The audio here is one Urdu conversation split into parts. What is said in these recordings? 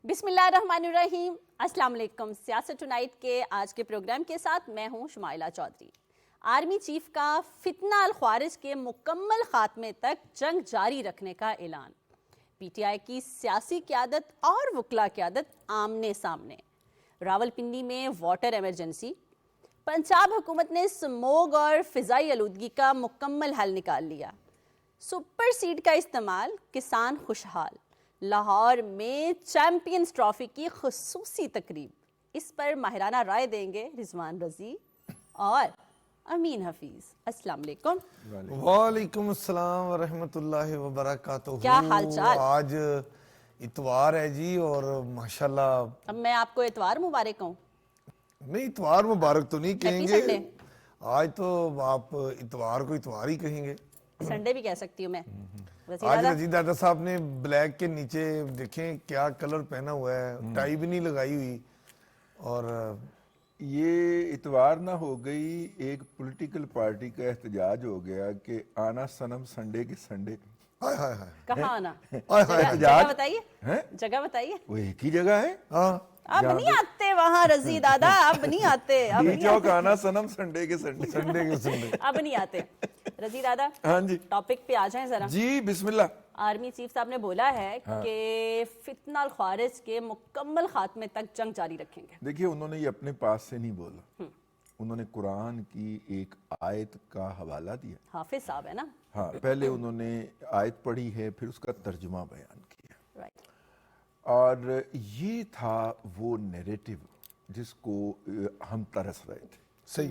بسم اللہ الرحمن الرحیم. السلام علیکم. سیاست ٹونائٹ کے آج کے پروگرام کے ساتھ میں ہوں شمائلہ چودھری. آرمی چیف کا فتنہ الخوارج کے مکمل خاتمے تک جنگ جاری رکھنے کا اعلان. پی ٹی آئی کی سیاسی قیادت اور وکلا قیادت آمنے سامنے. راولپنڈی میں واٹر ایمرجنسی. پنجاب حکومت نے سموگ اور فضائی آلودگی کا مکمل حل نکال لیا. سپر سیڈ کا استعمال، کسان خوشحال. لاہور میں چیمپئنز ٹرافی کی خصوصی تقریب. اس پر ماہرانہ رائے دیں گے رضوان رضی اور امین حفیظ. السلام علیکم. وعلیکم السلام ورحمۃ اللہ وبرکاتہ. کیا حال چال؟ آج اتوار ہے جی اور ماشاءاللہ. اب میں آپ کو اتوار مبارک ہوں. نہیں، اتوار مبارک تو نہیں کہیں ہیپی گے سنڈے. آج تو آپ اتوار کو اتوار ہی کہیں گے. سنڈے بھی کہہ سکتی ہوں میں. آج رضی دادا صاحب نے بلیک کے نیچے دیکھیں کیا کلر پہنا ہوا ہے، ٹائی بھی نہیں لگائی ہوئی. اور یہ اتوار نہ ہو گئی، ایک پولیٹیکل پارٹی کا احتجاج ہو گیا کہ آنا صنم سنڈے کے سنڈے. ہائے ہائے ہائے کہاں آنا؟ ہائے جگہ بتائیے، جگہ بتائیے. وہ ایک ہی جگہ ہے. ہاں، اب نہیں آتے وہاں رضی دادا، اب نہیں آتے. اب ڈی چوک آنا صنم سنڈے کے سنڈے. سنڈے کے سنڈے. اب نہیں آتے. رضی دادا ہاں جی ٹاپک پہ آ جائیں ذرا. جی بسم اللہ. آرمی چیف صاحب نے بولا ہے کہ فتنہ الخوارج کے مکمل خاتمے تک جنگ جاری رکھیں گے. دیکھیے انہوں نے یہ اپنے پاس سے نہیں بولا، انہوں نے قرآن کی ایک آیت کا حوالہ دیا. حافظ صاحب ہے نا. ہاں، پہلے انہوں نے آیت پڑھی ہے، پھر اس کا ترجمہ بیان کیا. رائٹ. اور یہ تھا وہ نیریٹو جس کو ہم ترس رہے تھے. صحیح.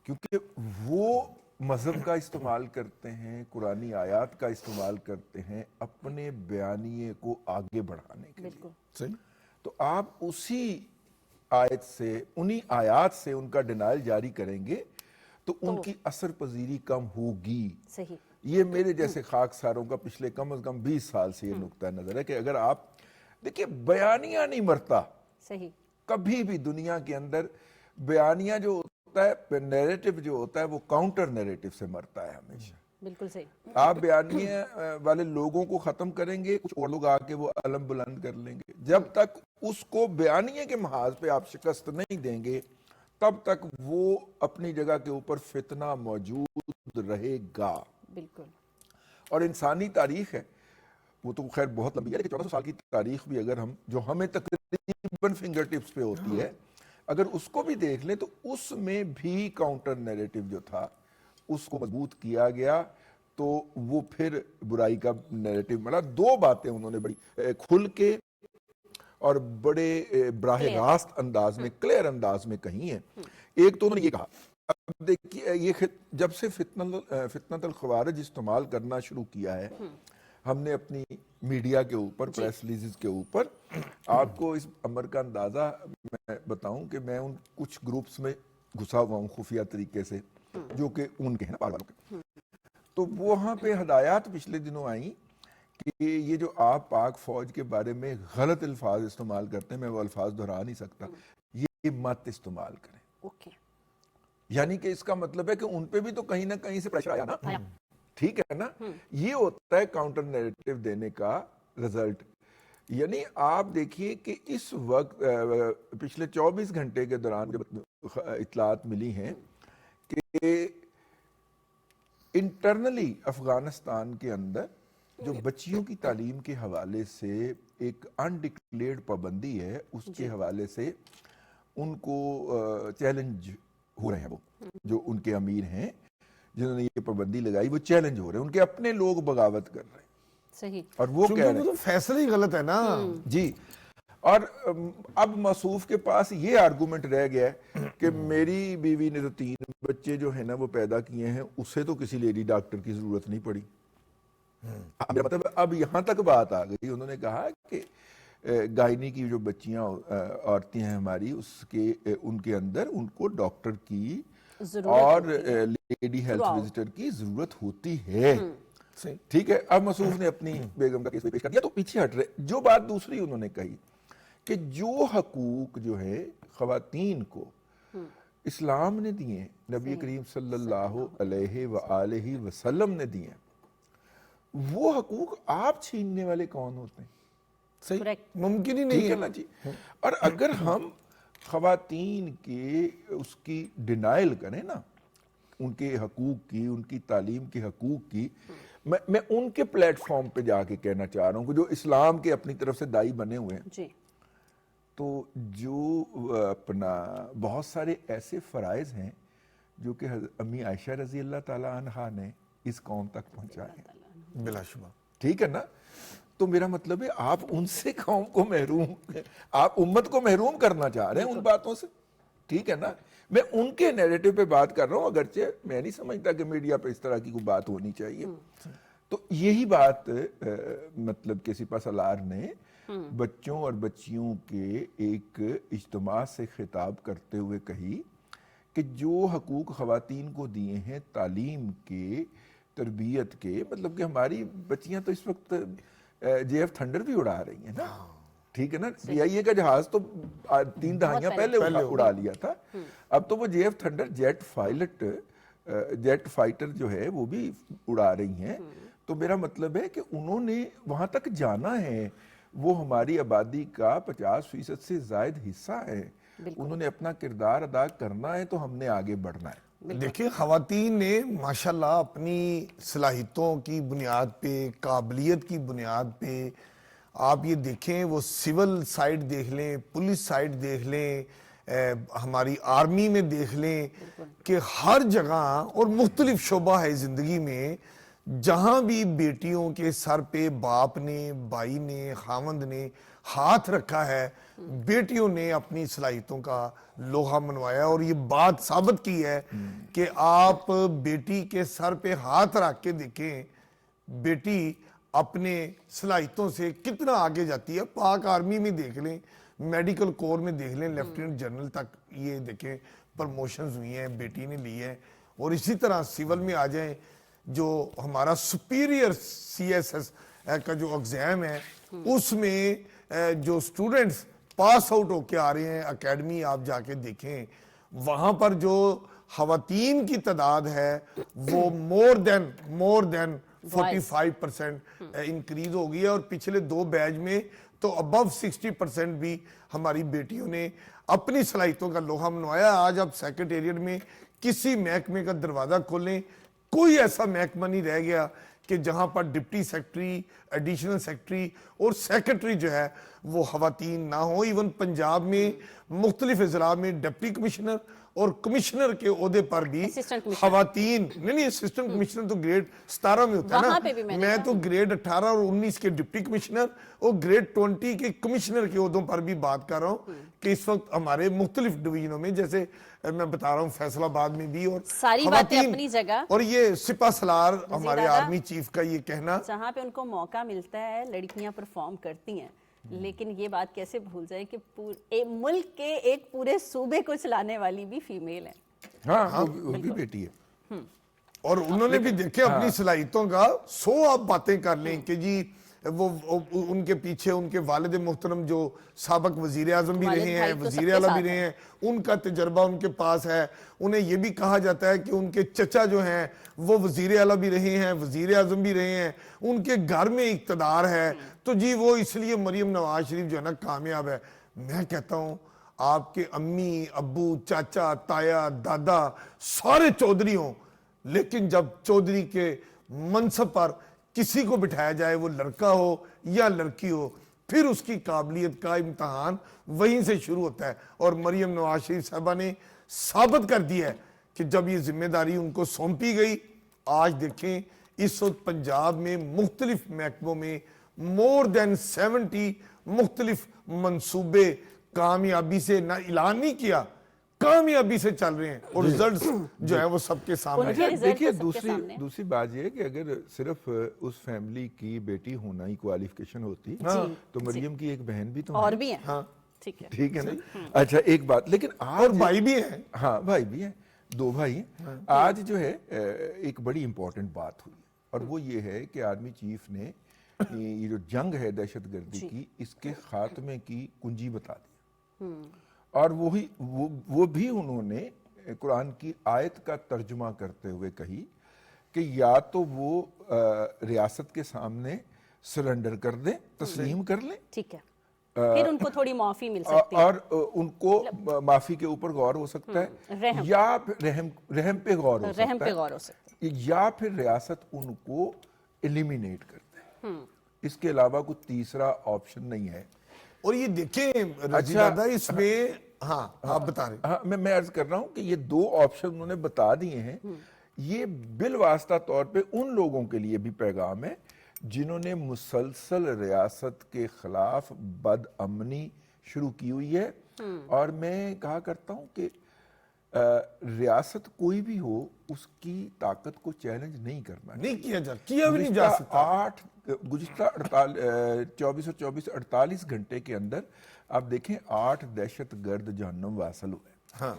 کیونکہ وہ مذہب کا استعمال کرتے ہیں، قرآنی آیات کا استعمال کرتے ہیں اپنے بیانیے کو آگے بڑھانے کے لیے. بالکل صحیح. تو آپ اسی آیت سے، انہی آیات سے ان کا ڈینائل جاری کریں گے تو ان کی اثر پذیری کم ہوگی. صحیح. یہ میرے جیسے خاکساروں کا پچھلے کم از کم 20 سال سے یہ نقطہ نظر ہے کہ اگر آپ دیکھیں بیانیہ نہیں مرتا. صحیح. کبھی بھی دنیا کے اندر بیانیہ جو ہوتا ہے، نیریٹو جو ہوتا ہے، وہ کاؤنٹر نیریٹو سے مرتا ہے ہمیشہ. بالکل صحیح. آپ بیانیہ والے لوگوں کو ختم کریں گے، کچھ اور لوگ آ کے وہ علم بلند کر لیں گے. جب تک اس کو بیانیہ کے محاذ پہ آپ شکست نہیں دیں گے تب تک وہ اپنی جگہ کے اوپر فتنہ موجود رہے گا. بالکل. اور انسانی تاریخ ہے وہ تو خیر بہت لمبی ہے، لیکن 1400 سال کی تاریخ بھی اگر ہم جو ہمیں تقریباً فنگر ٹپس پہ ہوتی ہے، اگر اس کو بھی دیکھ لیں تو اس میں بھی کاؤنٹر نیریٹو جو تھا اس کو مضبوط کیا گیا. تو وہ پھر برائی کا نیریٹو بنا. دو باتیں انہوں نے بڑی کھل کے اور بڑے براہ راست انداز میں، کلیئر انداز میں کہی ہیں. ایک تو انہوں نے یہ کہا، اب دیکھیے یہ جب سے فتنۃ الخوارج استعمال کرنا شروع کیا ہے، ہم نے اپنی میڈیا کے اوپر، پریس ریلیزز کے اوپر، آپ کو اس امر کا اندازہ میں بتاؤں کہ میں ان کچھ گروپس میں گھسا ہوا ہوں خفیہ طریقے سے جو کہ ان کے ہیں نا پال والوں کے. تو وہاں پہ ہدایات پچھلے دنوں آئیں کہ یہ جو آپ پاک فوج کے بارے میں غلط الفاظ استعمال کرتے ہیں، میں وہ الفاظ دہرا نہیں سکتا، یہ مت استعمال کریں. اوکے. یعنی کہ اس کا مطلب ہے کہ ان پہ بھی تو کہیں نہ کہیں سے پریشر آیا نا. ٹھیک ہے نا. یہ ہوتا ہے کاؤنٹر نیریٹو دینے کا رزلٹ. یعنی آپ دیکھیے کہ اس وقت پچھلے 24 گھنٹے کے دوران جب اطلاعات ملی ہیں کہ انٹرنلی افغانستان کے اندر جو بچیوں کی تعلیم کے حوالے سے ایک انڈکلیئرڈ پابندی ہے، اس کے حوالے سے ان کو چیلنج ہو رہے ہیں. وہ جو ان کے امیر ہیں جنہوں نے یہ پابندی لگائی وہ چیلنج ہو رہے ہیں، ان کے اپنے لوگ بغاوت کر رہے ہیں. صحیح. اور وہ کہہ رہے ہیں فیصلہ ہی غلط ہے نا. جی. اور اب موصوف کے پاس یہ آرگومنٹ رہ گیا ہے کہ میری بیوی نے تو 3 بچے جو ہیں نا وہ پیدا کیے ہیں، اسے تو کسی لیڈی ڈاکٹر کی ضرورت نہیں پڑی. مطلب اب یہاں تک بات آ گئی. انہوں نے کہا کہ گائنی کی جو بچیاں عورتیں ہیں ہماری، اس کے ان کے اندر ان کو ڈاکٹر کی اور لیڈی ہیلتھ وزٹر کی ضرورت ہوتی ہے. ٹھیک ہے. اب موصوف نے اپنی بیگم کا کیس پیش کر دیا تو پیچھے ہٹ رہے. جو بات دوسری انہوں نے کہی کہ جو حقوق جو ہے خواتین کو اسلام نے دیے، نبی کریم صلی اللہ علیہ وآلہ وسلم نے دیے، وہ حقوق آپ چھیننے والے کون ہوتے ہیں؟ صحیح Correct. ممکن ہی نہیں ٹھیک ہے نا جی. اور اگر ہم خواتین کے اس کی ڈینائل کریں نا، ان کے حقوق کی، ان کی تعلیم کے حقوق کی، میں ان کے پلیٹ فارم پہ جا کے کہنا چاہ رہا ہوں کہ جو اسلام کے اپنی طرف سے دائی بنے ہوئے ہیں، جی تو جو اپنا بہت سارے ایسے فرائض ہیں جو کہ امی عائشہ رضی اللہ تعالی عنہا نے اس قوم تک پہنچائے، بلا شبہ. ٹھیک ہے نا. تو میرا مطلب ہے آپ ان سے قوم کو محروم، آپ امت کو محروم کرنا چاہ رہے ہیں ان باتوں سے. ٹھیک ہے نا. میں ان کے نیریٹو پہ بات کر رہا ہوں، اگرچہ میں نہیں سمجھتا کہ میڈیا پہ اس طرح کی کوئی بات ہونی چاہیے. تو یہی بات مطلب کہ سپہ سالار نے بچوں اور بچیوں کے ایک اجتماع سے خطاب کرتے ہوئے کہی کہ جو حقوق خواتین کو دیے ہیں تعلیم کے، تربیت کے، مطلب کہ ہماری بچیاں تو اس وقت جے ایف تھنڈر بھی اڑا رہی ہیں نا. ٹھیک ہے نا. پی آئی اے کا جہاز تو 3 دہائیاں پہلے اڑا لیا تھا. اب تو وہ J F Thunder jet fighter جو ہے وہ بھی اڑا رہی ہیں. تو میرا مطلب ہے کہ انہوں نے وہاں تک جانا ہے، وہ ہماری آبادی کا 50% سے زائد حصہ ہے. انہوں نے اپنا کردار ادا کرنا ہے، تو ہم نے آگے بڑھنا ہے. دیکھیں خواتین نے ماشاءاللہ اپنی صلاحیتوں کی بنیاد پہ، قابلیت کی بنیاد پہ، آپ یہ دیکھیں وہ سول سائڈ دیکھ لیں، پولیس سائڈ دیکھ لیں، ہماری آرمی میں دیکھ لیں کہ ہر جگہ، اور مختلف شعبہ ہے زندگی میں، جہاں بھی بیٹیوں کے سر پہ باپ نے، بھائی نے، خاوند نے ہاتھ رکھا ہے، بیٹیوں نے اپنی صلاحیتوں کا لوہا منوایا. اور یہ بات ثابت کی ہے کہ آپ بیٹی کے سر پہ ہاتھ رکھ کے دیکھیں بیٹی اپنے صلاحیتوں سے کتنا آگے جاتی ہے. پاک آرمی میں دیکھ لیں، میڈیکل کور میں دیکھ لیں، لیفٹیننٹ جنرل تک یہ دیکھیں پرموشنز ہوئی ہیں، بیٹی نے لی ہے. اور اسی طرح سیول میں آ جائیں، جو ہمارا سپیریئر سی ایس ایس کا جو ایگزام ہے، اس میں جو سٹوڈنٹس پاس آؤٹ ہو کے آ رہے ہیں، اکیڈمی آپ جا کے دیکھیں، وہاں پر جو خواتین کی تعداد ہے وہ مور دین 45% انکریز ہو گئی ہے. اور پچھلے 2 بیچ میں تو ابو 60% بھی ہماری بیٹیوں نے اپنی صلاحیتوں کا لوہا منوایا. آج آپ سیکرٹیریٹ میں کسی محکمے کا دروازہ کھولیں، کوئی ایسا محکمہ نہیں رہ گیا کہ جہاں پر ڈپٹی سیکرٹری، ایڈیشنل سیکرٹری اور سیکرٹری جو ہے وہ خواتین نہ ہو. ایون پنجاب میں مختلف اضلاع میں ڈپٹی کمشنر اور کمشنر کے عہدے پر بھی خواتین، نہیں اسسٹنٹ کمشنر تو گریڈ 17 میں ہوتا ہے نا، میں تو گریڈ 18 اور 19 کے ڈپٹی کمشنر اور گریڈ 20 کے کمشنر کے عہدوں پر بھی بات کر رہا ہوں کہ اس وقت ہمارے مختلف ڈویژنوں میں، جیسے میں بتا رہا ہوں فیصل آباد میں بھی، اور ساری باتیں اپنی جگہ. اور یہ سپہ سالار ہمارے آرمی چیف کا یہ کہنا، جہاں پہ ان کو موقع ملتا ہے لڑکیاں پرفارم کرتی ہیں، لیکن یہ بات کیسے بھول جائے کہ ملک کے ایک پورے صوبے کو چلانے والی بھی فیمیل ہیں. ہاں وہ بھی بیٹی ہے. اور انہوں نے بھی دیکھے اپنی صلاحیتوں کا 100 آپ باتیں کر لیں کہ جی وہ ان کے پیچھے ان کے والد محترم جو سابق وزیر اعظم بھی رہے ہیں، وزیر اعلیٰ بھی رہے ہیں، ان کا تجربہ ان کے پاس ہے. انہیں یہ بھی کہا جاتا ہے کہ ان کے چچا جو ہیں وہ وزیر اعلیٰ بھی رہے ہیں، وزیر اعظم بھی رہے ہیں، ان کے گھر میں اقتدار ہے، تو جی وہ اس لیے مریم نواز شریف جو ہے نا کامیاب ہے. میں کہتا ہوں آپ کے امی، ابو، چاچا، تایا، دادا سارے چودھری ہوں، لیکن جب چودھری کے منصب پر کسی کو بٹھایا جائے، وہ لڑکا ہو یا لڑکی ہو، پھر اس کی قابلیت کا امتحان وہیں سے شروع ہوتا ہے. اور مریم نواز شریف صاحبہ نے ثابت کر دیا ہے کہ جب یہ ذمہ داری ان کو سونپی گئی، آج دیکھیں اس وقت پنجاب میں مختلف محکموں میں مور دین 70 مختلف منصوبے کامیابی سے نہ اعلان نہیں کیا، کامیابی سے چل رہے ہیں، اور رزلٹس جو ہے وہ سب کے سامنے. دیکھیے دوسری بات یہ ہے کہ اگر صرف اس فیملی کی بیٹی ہونا ہی کوالیفیکیشن ہوتی تو مریم کی ایک بہن بھی تو اور بھی ہیں. ٹھیک ہے نا. اچھا ایک بات، لیکن اور بھائی بھی ہیں. ہاں بھائی بھی ہیں، 2 بھائی ہیں. آج جو ہے ایک بڑی امپورٹنٹ بات ہوئی، اور وہ یہ ہے کہ آرمی چیف نے یہ جو جنگ ہے دہشت گردی کی، اس کے خاتمے کی کنجی بتا دی. اور وہ بھی انہوں نے قرآن کی آیت کا ترجمہ کرتے ہوئے کہی کہ یا تو وہ ریاست کے سامنے سرنڈر کر دیں, تسلیم کر لیں, ٹھیک ہے, پھر ان کو تھوڑی معافی مل سکتی ہے, اور ان کو معافی کے اوپر غور ہو سکتا ہے, یا پھر رحم پہ غور ہو رحم سکتا پہ غور ہو سکتا ہے, یا پھر ریاست ان کو ایلیمینیٹ کرتا ہے. اس کے علاوہ کوئی تیسرا آپشن نہیں ہے. اور یہ دیکھیں رضی دادا اس میں, ہاں آپ بتا رہے ہیں, ہاں میں عرض کر رہا ہوں کہ یہ دو آپشن انہوں نے بتا دیے ہیں. یہ بالواسطہ طور پہ ان لوگوں کے لیے بھی پیغام ہے جنہوں نے مسلسل ریاست کے خلاف بد امنی شروع کی ہوئی ہے. اور میں کہا کرتا ہوں کہ ریاست کوئی بھی ہو, اس کی طاقت کو چیلنج نہیں کرنا, نہیں کیا بھی نہیں جا سکتا. گزشتہ 48 گھنٹے کے اندر آپ دیکھیں 8 دہشت گرد جہنم واصل ہوئے,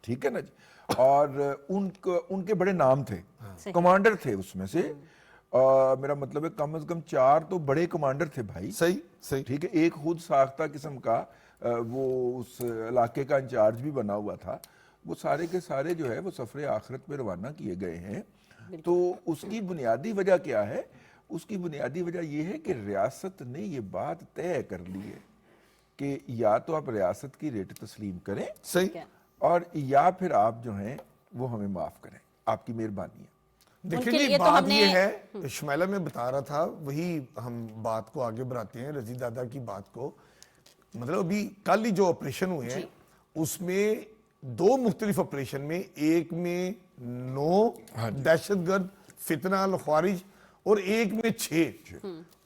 ٹھیک ہے نا جی, اور ان کے بڑے نام تھے, کمانڈر تھے اس میں سے, میرا مطلب ہے کم از کم 4 تو بڑے کمانڈر تھے بھائی, صحیح, ٹھیک ہے, ایک خود ساختہ قسم کا وہ اس علاقے کا انچارج بھی بنا ہوا تھا. وہ سارے کے سارے جو ہے وہ سفر آخرت پہ روانہ کیے گئے ہیں. تو اس کی بنیادی وجہ کیا ہے؟ اس کی بنیادی وجہ یہ ہے کہ ریاست نے یہ بات طے کر لی ہے کہ یا تو آپ ریاست کی ریٹ تسلیم کریں, صحیح, اور یا پھر آپ جو ہیں وہ ہمیں معاف کریں, آپ کی مہربانی ہے. دیکھیں جی بات یہ ہے, شمائلہ میں بتا رہا تھا, وہی ہم بات کو آگے بڑھاتے ہیں رضی دادا کی بات کو. مطلب ابھی کل ہی جو آپریشن ہوئے ہیں اس میں 2 مختلف آپریشن میں, ایک میں 9 دہشت گرد فتنہ الخوارج اور ایک میں 6.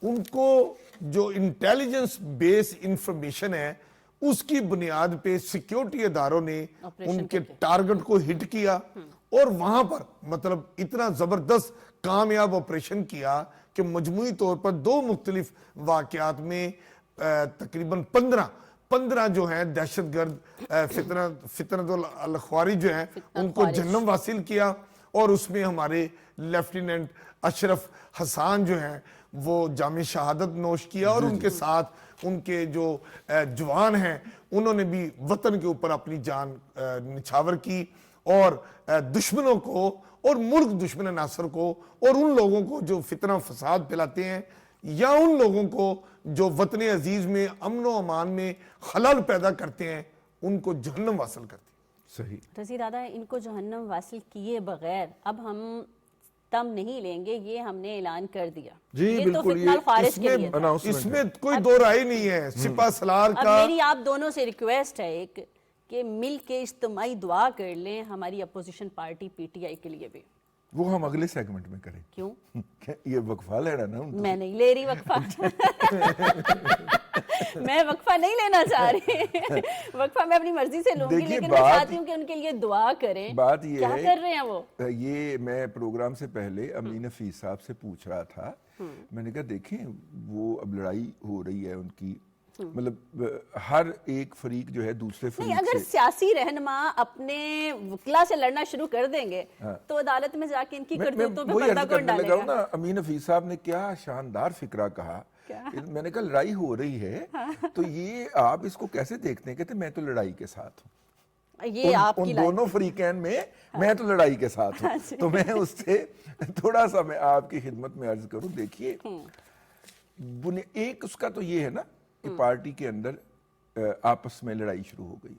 ان کو جو انٹیلیجنس بیس انفارمیشن ہے اس کی بنیاد پہ سیکیورٹی اداروں نے ان کے ٹارگٹ کو ہٹ کیا, اور وہاں پر مطلب اتنا زبردست کامیاب آپریشن کیا کہ مجموعی طور پر 2 مختلف واقعات میں تقریباً 15 جو ہیں دہشت گرد فتنہ الخوارج جو ہیں ان کو جہنم واصل کیا. اور اس میں ہمارے لیفٹیننٹ اشرف حسان جو ہیں وہ جام شہادت نوش کیا, اور ان کے ساتھ ان کے جو جوان ہیں انہوں نے بھی وطن کے اوپر اپنی جان نچھاور کی, اور دشمنوں کو اور ملک دشمن عناصر کو اور ان لوگوں کو جو فتنہ فساد پھیلاتے ہیں, یا ان لوگوں کو جو وطن عزیز میں امن و امان میں خلل پیدا کرتے ہیں, ان کو جہنم واصل کرتے ہیں. صحیح رضی دادا, ان کو جہنم واصل کیے بغیر اب ہم تم نہیں لیں گے, یہ ہم نے اعلان کر دیا. جی یہ تو بالکل, فتنہ الخوارج کے لیے تھا. اس میں کوئی دو رائے نہیں ہے. سپہ سالار اب کا میری آپ دونوں سے ریکویسٹ ہے ایک کہ مل کے اجتماعی دعا کر لیں ہماری opposition party P T I کے لیے بھی. وہ ہم اگلے سیگمنٹ میں کریں. کیوں؟ یہ وقفہ لینا نا, میں نہیں لے رہی وقفہ. میں وقفہ نہیں لینا چاہ رہی, وقفہ میں اپنی مرضی سے لوں گی, لیکن میں چاہتی ہوں کہ ان کے لیے دعا کریں. بات یہ کیا ہے, کر رہے ہیں وہ؟ یہ میں پروگرام سے پہلے امین حفیظ صاحب سے پوچھ رہا تھا, میں نے کہا دیکھیں وہ اب لڑائی ہو رہی ہے ان کی, مطلب ہر ایک فریق جو ہے دوسرے فریق سے, اگر سیاسی رہنما اپنے وکلا سے لڑنا شروع کر دیں گے تو عدالت میں جا کے ان کی کرتوتوں پہ پردہ کون ڈالے گا؟ نا امین حفیظ صاحب نے کیا شاندار فکرہ کہا. میں نے کہا لڑائی ہو رہی ہے تو یہ آپ اس کو کیسے دیکھتے ہیں؟ کہتے میں تو لڑائی کے ساتھ ہوں, یہ آپ کی ان دونوں فریقین میں میں تو لڑائی کے ساتھ ہوں. تو میں اس سے تھوڑا سا میں آپ کی خدمت میں عرض کروں. دیکھیے ایک اس کا تو یہ ہے نا کہ پارٹی کے اندر آپس میں لڑائی شروع ہو گئی,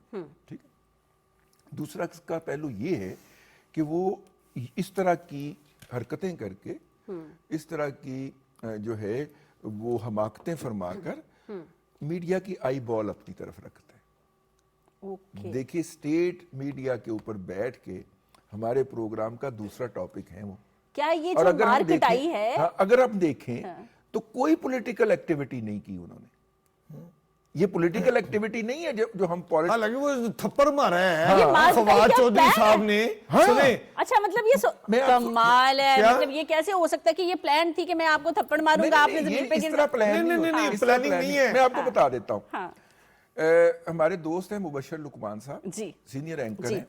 ٹھیک ہے. دوسرا اس کا پہلو یہ ہے کہ وہ اس طرح کی حرکتیں کر کے, اس طرح کی جو ہے وہ حماقتیں فرما کر میڈیا کی آئی بال اپنی طرف رکھتے ہیں. دیکھیے اسٹیٹ میڈیا کے اوپر بیٹھ کے ہمارے پروگرام کا دوسرا ٹاپک ہے وہ, کیا یہ جو مارکیٹ آئی ہے, اگر آپ دیکھیں تو کوئی پولیٹیکل ایکٹیویٹی نہیں کی انہوں نے. یہ پولیٹیکل ایکٹیویٹی نہیں ہے جو ہم حالانکہ وہ تھپڑ مارا ہے فواد چودھری صاحب نے. سنیں, اچھا مطلب یہ کمال ہے, مطلب یہ کیسے ہو سکتا ہے کہ یہ پلان تھی کہ میں آپ کو تھپڑ ماروں گا, آپ نے زمین پہ اس طرح پلاننگ نہیں ہے. میں آپ کو بتا دیتا ہوں, ہمارے دوست ہیں مبشر لقمان صاحب, سینئر اینکر ہیں,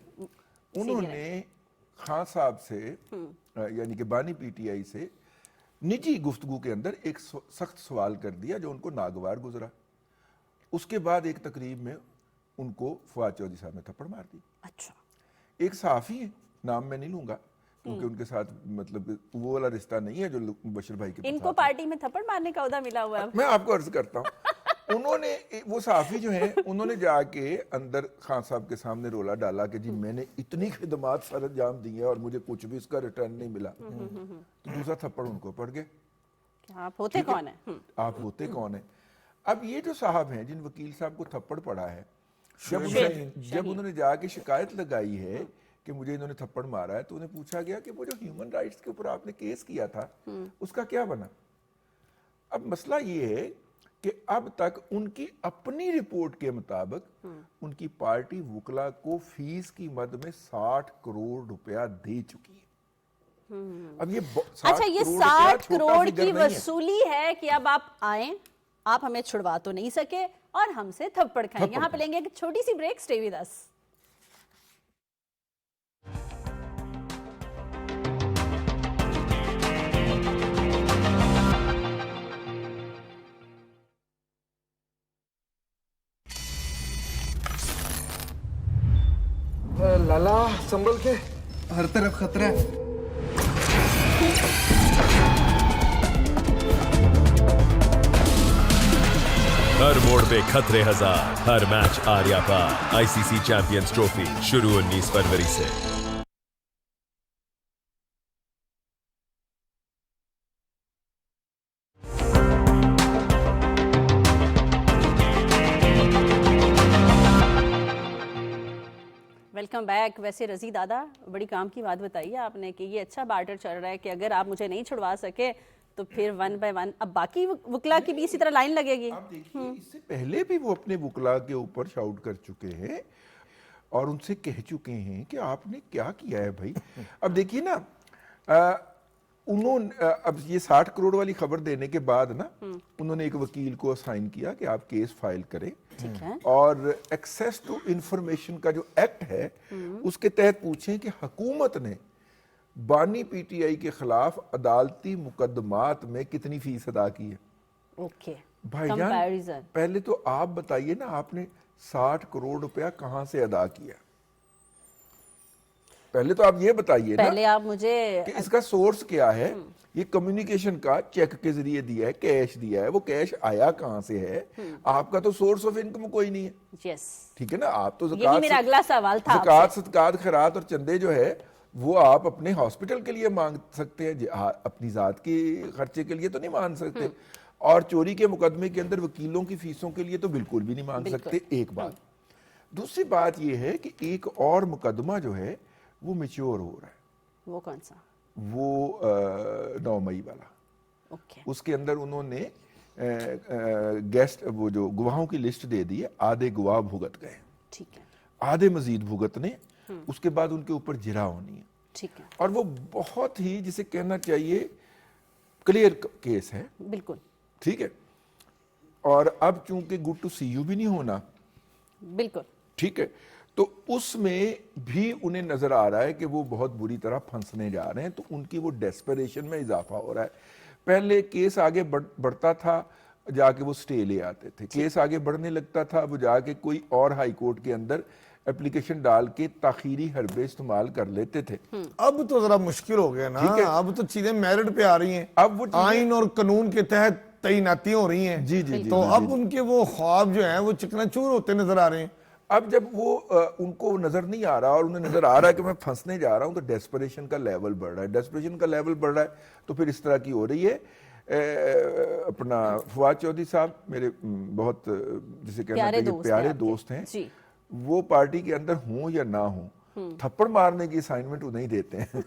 انہوں نے خان صاحب سے یعنی کہ بانی پی ٹی آئی سے نجی گفتگو کے اندر ایک سخت سوال کر دیا جو ان کو ناگوار گزرا. اس کے بعد ایک تقریب میں ان کو فواد چودھری صاحب نے تھپڑ مار دی. اچھا, ایک صحافی ہے, نام میں نہیں لوں گا, کیونکہ ان کے ساتھ مطلب وہ والا رشتہ نہیں ہے جو مبشر بھائی کے ان کو پارٹی میں تھپڑ مارنے کا عہدہ ملا ہوا ہے. میں آپ کو عرض کرتا ہوں انہوں نے وہ صحافی جو ہیں انہوں نے جا کے اندر خان صاحب کے سامنے رولا ڈالا کہ جی میں نے اتنی خدمات سر انجام دی ہیں اور مجھے کچھ بھی اس کا ریٹرن نہیں ملا. تو دوسرا تھپڑ ان کو پڑ گئے. آپ ہوتے کون ہیں؟ آپ ہوتے کون ہیں؟ اب یہ جو صاحب ہیں جن وکیل صاحب کو تھپڑ پڑا ہے, جب انہوں نے جا کے شکایت لگائی ہے کہ مجھے انہوں نے تھپڑ مارا ہے, تو انہیں پوچھا گیا کہ وہ جو ہیومن رائٹس کے اوپر آپ نے کیس کیا تھا اس کا کیا بنا. اب مسئلہ یہ ہے کہ اب تک ان کی اپنی رپورٹ کے مطابق ان کی پارٹی وکلا کو فیس کی مد میں 60 کروڑ روپیہ دے چکی ہے. اب یہ اچھا یہ 60 کروڑ کی وصولی ہے کہ اب آپ آئیں, آپ ہمیں چھڑوا تو نہیں سکے اور ہم سے تھپڑ کھائیں. یہاں پہ لیں گے ایک چھوٹی سی بریک, سٹے ود اس. لالا سنبھل کے, ہر طرف خطرہ ہے. ہر موڑ پہ خطرے ہزار, ہر میچ آریا پار. آئی سی سی چیمپئنز ٹرافی شروع 19 فروری سے. Welcome back. ویسے رضی دادا بڑی کام کی بات بتائی ہے آپ نے کہ یہ اچھا بارٹر چل رہا ہے کہ اگر آپ مجھے نہیں چھڑوا سکے تو پھر 1 بائی 1 اب باقی وکلا کی بھی اسی طرح لائن لگے گی. آپ دیکھیے اس سے پہلے بھی وہ اپنے وکلا کے اوپر شاؤٹ کر چکے ہیں اور ان سے کہہ چکے ہیں کہ آپ نے کیا کیا ہے بھائی. اب دیکھیے نا, اب یہ 60 کروڑ والی خبر دینے کے بعد نا انہوں نے ایک وکیل کو اسائن کیا کہ آپ کیس فائل کریں, اور ایکسیس ٹو انفارمیشن کا جو ایکٹ ہے اس کے تحت پوچھیں کہ حکومت نے بانی پی ٹی آئی کے خلاف عدالتی مقدمات میں کتنی فیس ادا کی ہے. اوکے بھائی جان پہلے تو آپ بتائیے نا, آپ نے 60 کروڑ روپیہ کہاں سے ادا کیا؟ پہلے تو آپ یہ بتائیے نا, پہلے آپ مجھے کہ اس کا سورس کیا ہے. یہ کمیونیکیشن کا چیک کے ذریعے دیا ہے, کیش دیا ہے, وہ کیش آیا کہاں سے ہے؟ آپ کا تو سورس آف انکم کوئی نہیں ہے. ٹھیک ہے نا, آپ تو زکوٰۃ, صدقات, خیرات اور چندے جو ہے وہ آپ اپنے ہاسپٹل کے لیے مانگ سکتے ہیں, اپنی ذات کے خرچے کے لیے تو نہیں مانگ سکتے. اور چوری کے مقدمے کے اندر وکیلوں کی فیسوں کے لیے تو بالکل بھی نہیں مانگ سکتے. ایک بات. دوسری بات یہ ہے کہ ایک اور مقدمہ جو ہے وہ میچور ہو رہا ہے. وہ کون سا؟ وہ 9 مئی والا. اس کے اندر انہوں نے گیسٹ وہ جو گواہوں کی لسٹ دے دی ہے, آدھے گواہ بھگت گئے, ٹھیک ہے, آدھے مزید بھگتنے, اس کے بعد ان کے اوپر جرا ہونی ہے. ٹھیک ہے, اور وہ بہت ہی جسے کہنا چاہیے کلیئر کیس ہے. بالکل ٹھیک ہے. اور اب چونکہ گڈ ٹو سی یو بھی نہیں ہونا, بالکل ٹھیک ہے, تو اس میں بھی انہیں نظر آ رہا ہے کہ وہ بہت بری طرح پھنسنے جا رہے ہیں. تو ان کی وہ ڈیسپریشن میں اضافہ ہو رہا ہے. پہلے کیس آگے بڑھتا تھا, جا کے وہ سٹے لے آتے تھے. کیس آگے بڑھنے لگتا تھا, وہ جا کے کوئی اور ہائی کورٹ کے اندر اپلیکیشن ڈال کے تاخیری حربے استعمال کر لیتے تھے. اب تو ذرا مشکل ہو گیا نا, اب تو چیزیں میرٹ پہ آ رہی ہیں, اب وہ آئین اور قانون کے تحت تعیناتیاں ہو رہی ہیں. جی تو اب ان کے وہ خواب جو ہیں وہ چکنا چور ہوتے نظر آ رہے ہیں. اب جب وہ ان کو نظر نہیں آ رہا اور انہیں نظر آ رہا ہے کہ میں پھنسنے جا رہا ہوں, تو ڈیسپریشن کا لیول بڑھ رہا ہے. ڈیسپریشن کا لیول بڑھ رہا ہے تو پھر اس طرح کی ہو رہی ہے. اپنا فواد چودھری صاحب میرے بہت جسے کہنا چاہیے پیارے دوست ہیں, وہ پارٹی کے اندر ہوں یا نہ ہوں, تھپڑ مارنے کی اسائنمنٹ انہیں دیتے ہیں.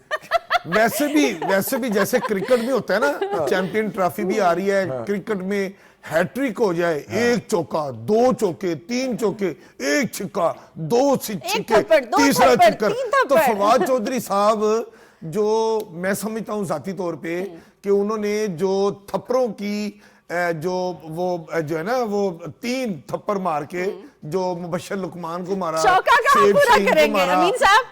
ویسے بھی جیسے کرکٹ میں ہوتا ہے نا, چیمپئن ٹرافی بھی آ رہی ہے, کرکٹ میں ہیٹرک ہو جائے, 1 چوکا 2 چوکے 3 چوکے 1 چھکا 2 چھکے تیسرا چھکر. تو فواد چودھری صاحب جو میں سمجھتا ہوں ذاتی طور پہ کہ انہوں نے جو تھپڑوں کی جو وہ جو ہے نا وہ 3 تھپڑ مار کے جو مبشر لقمان کو مارا, شیب شہین کو مارا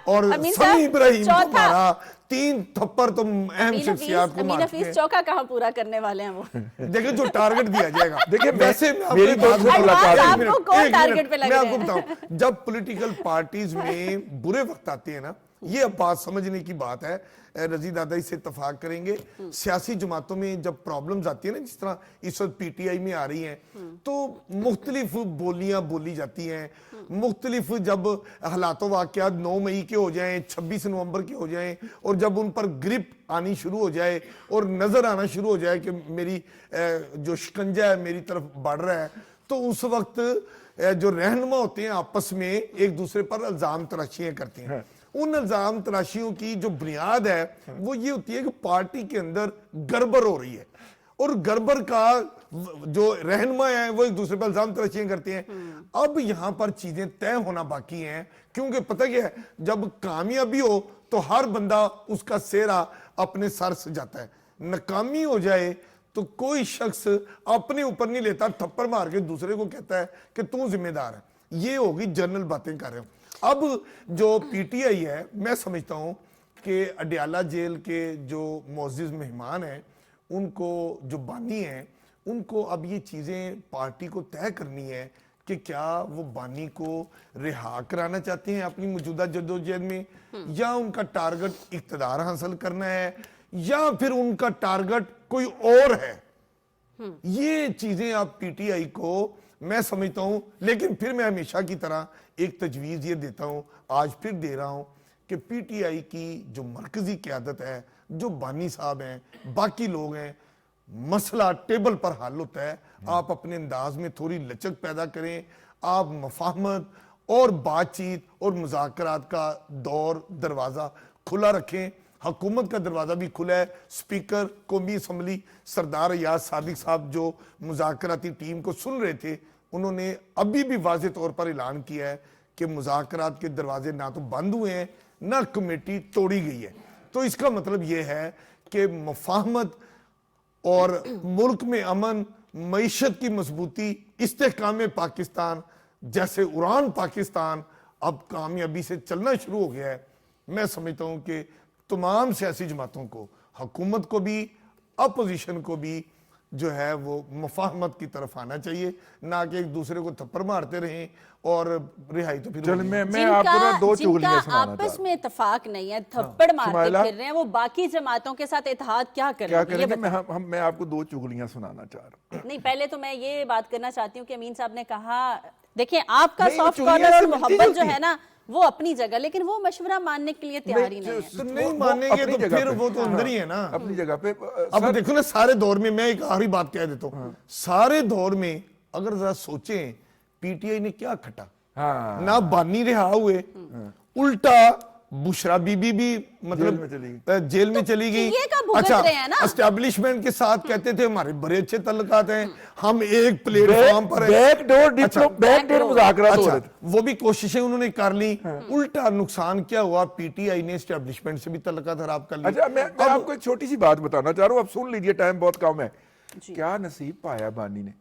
اور سمی ابراہیم کو مارا, 3 تھپڑ تو اہم شخصیات کو مار کے. چوکا کہاں پورا کرنے والے ہیں وہ؟ دیکھیں جو ٹارگٹ دیا جائے گا. دیکھیں ویسے میری آپ کو کون ٹارگٹ پہ لگ رہے ہیں؟ میں آپ کو بتاؤں, جب پولیٹیکل پارٹیز میں برے وقت آتے ہیں نا یہ اب بات سمجھنے کی بات ہے. رضی دادا اس سے اتفاق کریں گے. سیاسی جماعتوں میں جب پرابلمز آتی ہیں نا, جس طرح اس وقت پی ٹی آئی میں آ رہی ہیں, تو مختلف بولیاں بولی جاتی ہیں, مختلف جب حالات و واقعات 9 مئی کے ہو جائیں, 26 نومبر کے ہو جائیں, اور جب ان پر گرپ آنی شروع ہو جائے اور نظر آنا شروع ہو جائے کہ میری جو شکنجہ ہے میری طرف بڑھ رہا ہے, تو اس وقت جو رہنما ہوتے ہیں آپس میں ایک دوسرے پر الزام تراشیاں کرتے ہیں. ان الزام تراشیوں کی جو بنیاد ہے وہ یہ ہوتی ہے کہ پارٹی کے اندر گڑبڑ ہو رہی ہے, اور گڑبڑ کا جو رہنما ہے وہ ایک دوسرے پر الزام تراشیاں کرتے ہیں. اب یہاں پر چیزیں طے ہونا باقی ہیں, کیونکہ پتہ کیا ہے, جب کامیابی ہو تو ہر بندہ اس کا سہرا اپنے سر سے جاتا ہے, ناکامی ہو جائے تو کوئی شخص اپنے اوپر نہیں لیتا, تھپڑ مار کے دوسرے کو کہتا ہے کہ تو ذمہ دار ہے. یہ ہوگی جنرل باتیں کر رہے ہوں. اب جو پی ٹی آئی ہے, میں سمجھتا ہوں کہ اڈیالہ جیل کے جو معزز مہمان ہیں, ان کو جو بانی ہیں, ان کو اب یہ چیزیں پارٹی کو طے کرنی ہے کہ کیا وہ بانی کو رہا کرانا چاہتے ہیں اپنی موجودہ جدوجہد میں, یا ان کا ٹارگٹ اقتدار حاصل کرنا ہے, یا پھر ان کا ٹارگٹ کوئی اور ہے. یہ چیزیں اب پی ٹی آئی کو میں سمجھتا ہوں. لیکن پھر میں ہمیشہ کی طرح ایک تجویز یہ دیتا ہوں, آج پھر دے رہا ہوں, کہ پی ٹی آئی کی جو مرکزی قیادت ہے, جو بانی صاحب ہیں, باقی لوگ ہیں, مسئلہ ٹیبل پر حل ہوتا ہے. آپ اپنے انداز میں تھوڑی لچک پیدا کریں, آپ مفاہمت اور بات چیت اور مذاکرات کا دور دروازہ کھلا رکھیں. حکومت کا دروازہ بھی کھلا ہے. سپیکر قومی اسمبلی سردار ایاز صادق صاحب جو مذاکراتی ٹیم کو سن رہے تھے, انہوں نے ابھی بھی واضح طور پر اعلان کیا ہے کہ مذاکرات کے دروازے نہ تو بند ہوئے ہیں, نہ کمیٹی توڑی گئی ہے. تو اس کا مطلب یہ ہے کہ مفاہمت اور ملک میں امن, معیشت کی مضبوطی, استحکام پاکستان جیسے اڑان پاکستان اب کامیابی سے چلنا شروع ہو گیا ہے. میں سمجھتا ہوں کہ تمام سیاسی جماعتوں کو, حکومت کو بھی, اپوزیشن کو بھی جو ہے وہ مفاہمت کی طرف آنا چاہیے, نہ کہ ایک دوسرے کو تھپڑ مارتے رہیں اور رہائی تو پھر چل میں آپ کو نا 2 چغلیاں سنانا چاہتا ہوں. آپس میں اتفاق نہیں ہے, تھپڑ مارتے پھر رہے ہیں, وہ باقی جماعتوں کے ساتھ اتحاد کیا کریں گے؟ میں آپ کو 2 چغلیاں سنانا چاہ رہا ہوں. نہیں, پہلے تو میں یہ بات کرنا چاہتی ہوں کہ امین صاحب نے کہا, دیکھیں آپ کا سافٹ کارنر اور محبت جو ہے نا وہ اپنی جگہ, لیکن وہ مشورہ ماننے کے لیے تیار ہی نہیں ہے. تو نہیں مانیں گے تو پھر وہ تو اندر ہی ہے نا اپنی جگہ پہ. اب دیکھو نا, سارے دور میں میں ایک آخری بات کہہ دیتا ہوں, سارے دور میں اگر ذرا سوچیں پی ٹی آئی نے کیا کھٹا, نہ بانی رہا ہوئے, الٹا بشرا بی بی بھی مطلب جیل میں چلی گئی. اچھا, اسٹیبلشمنٹ کے ساتھ کہتے تھے ہمارے بڑے اچھے تعلقات ہیں, ہم ایک پلیٹ فارم پر بیک ڈور مذاکرات ہو رہے تھے, وہ بھی کوششیں انہوں نے کر لی. الٹا نقصان کیا ہوا, پی ٹی آئی نے اسٹیبلشمنٹ سے بھی تعلقات خراب کر لی. اچھا, میں آپ کو ایک چھوٹی سی بات بتانا چاہ رہا ہوں, اب سن لیجئے, ٹائم بہت کم ہے. کیا نصیب پایا بانی نے,